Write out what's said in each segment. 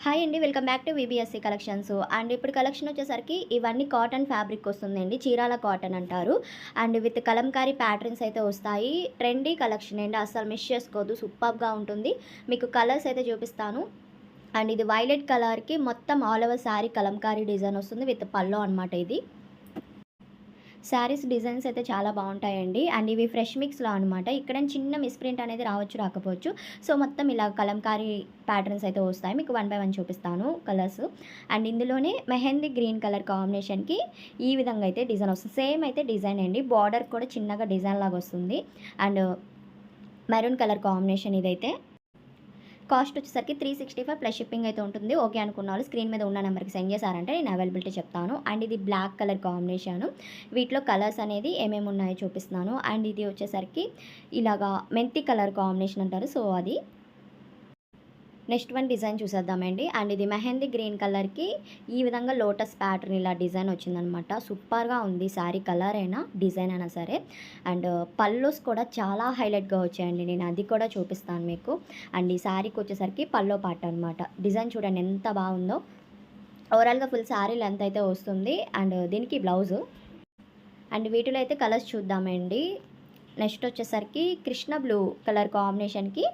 Hi అండి. Welcome back to VBSC collections. And ఇప్పుడు collection వచ్చేసరికి ఇవన్నీ కాటన్ ఫ్యాబ్రిక్ వస్తుందండి. చీరాల కాటన్ అంటారు. అండ్ విత్ కలంకారీ ప్యాటర్న్స్ అయితే వస్తాయి. ట్రెండీ కలెక్షన్ అండి. అస్సలు మిస్ చేసుకోవద్దు. సూపర్గా ఉంటుంది. మీకు కలర్స్ అయితే చూపిస్తాను. అండ్ ఇది వైలెట్ కలర్కి మొత్తం all over sari Kalamkari design వస్తుంది విత్ పల్లో అనమాట ఇది. శారీస్ డిజైన్స్ అయితే చాలా బాగుంటాయండి. అండ్ ఇవి ఫ్రెష్ మిక్స్లో అనమాట. ఇక్కడ చిన్న మిస్ప్రింట్ అనేది రావచ్చు రాకపోవచ్చు. సో మొత్తం ఇలా కలంకారీ ప్యాటర్న్స్ అయితే వస్తాయి. మీకు 1 బై 1 చూపిస్తాను కలర్స్. అండ్ ఇందులోనే మెహందీ గ్రీన్ కలర్ కాంబినేషన్కి ఈ విధంగా అయితే డిజైన్ వస్తుంది. సేమ్ అయితే డిజైన్ అండి. బార్డర్ కూడా చిన్నగా డిజైన్ లాగా వస్తుంది. అండ్ మెరూన్ కలర్ కాంబినేషన్ ఇదైతే. కాస్ట్ వచ్చేసరికి 365 ప్లస్ షిప్పింగ్ అయితే ఉంటుంది. ఓకే అనుకున్న వాళ్ళు స్క్రీన్ మీద ఉన్న నెంబర్కి సెండ్ చేశారంటే నేను అవైలబిలిటీ చెప్తాను. అండ్ ఇది బ్లాక్ కలర్ కాంబినేషన్. వీటిలో కలర్స్ అనేది ఏమేమి ఉన్నాయో చూపిస్తున్నాను. అండ్ ఇది వచ్చేసరికి ఇలాగా మెంతి కలర్ కాంబినేషన్ అంటారు. సో అది నెక్స్ట్ వన్ డిజైన్ చూసేద్దామండి. అండ్ ఇది మెహందీ గ్రీన్ కలర్కి ఈ విధంగా లోటస్ ప్యాటర్న్ ఇలా డిజైన్ వచ్చిందనమాట. సూపర్గా ఉంది. శారీ కలర్ అయినా డిజైన్ అయినా సరే. అండ్ పల్లోస్ కూడా చాలా హైలైట్గా వచ్చాయండి. నేను అది కూడా చూపిస్తాను మీకు. అండ్ ఈ శారీకి వచ్చేసరికి పల్లో పాట అనమాట. డిజైన్ చూడండి ఎంత బాగుందో. ఓవరాల్గా ఫుల్ శారీ లెంత్ అయితే వస్తుంది. అండ్ దీనికి బ్లౌజు. అండ్ వీటిలో అయితే కలర్స్ చూద్దామండి. నెక్స్ట్ వచ్చేసరికి కృష్ణ బ్లూ కలర్ కాంబినేషన్కి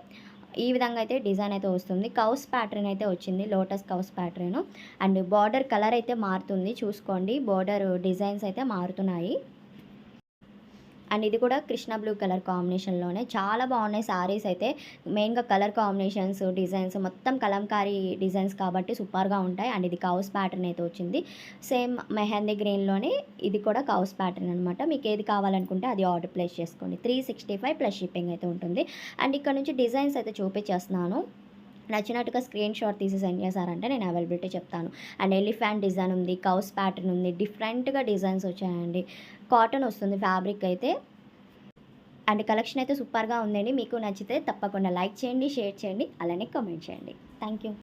ఈ విధంగా అయితే డిజైన్ అయితే వస్తుంది. కౌస్ ప్యాటర్న్ అయితే వచ్చింది. Lotus cows pattern. And border colour అయితే మారుతుంది. చూసుకోండి బార్డర్ డిజైన్స్ అయితే మారుతున్నాయి. అండ్ ఇది కూడా కృష్ణ బ్లూ కలర్ కాంబినేషన్లోనే చాలా బాగున్నాయి శారీస్ అయితే. మెయిన్గా కలర్ కాంబినేషన్స్ డిజైన్స్ మొత్తం కలంకారీ డిజైన్స్ కాబట్టి సూపర్గా ఉంటాయి. అండ్ ఇది కౌస్ ప్యాటర్న్ అయితే వచ్చింది. సేమ్ మెహందీ గ్రీన్లోనే ఇది కూడా కౌస్ ప్యాటర్న్ అనమాట. మీకు ఏది కావాలనుకుంటే అది ఆర్డర్ ప్లేస్ చేసుకోండి. 365 ప్లస్ షిప్పింగ్ అయితే ఉంటుంది. అండ్ ఇక్కడ నుంచి డిజైన్స్ అయితే చూపించేస్తున్నాను. నచ్చినట్టుగా స్క్రీన్ షాట్ తీసి సెండ్ చేశారంటే నేను అవైలబిలిటీ చెప్తాను. అండ్ ఎలిఫెంట్ డిజైన్ ఉంది. కౌస్ ప్యాటర్న్ ఉంది. డిఫరెంట్గా డిజైన్స్ వచ్చాయండి. కాటన్ వస్తుంది ఫ్యాబ్రిక్ అయితే. అండ్ కలెక్షన్ అయితే సూపర్గా ఉందండి. మీకు నచ్చితే తప్పకుండా లైక్ చేయండి, షేర్ చేయండి, అలానే కామెంట్ చేయండి. Thank you.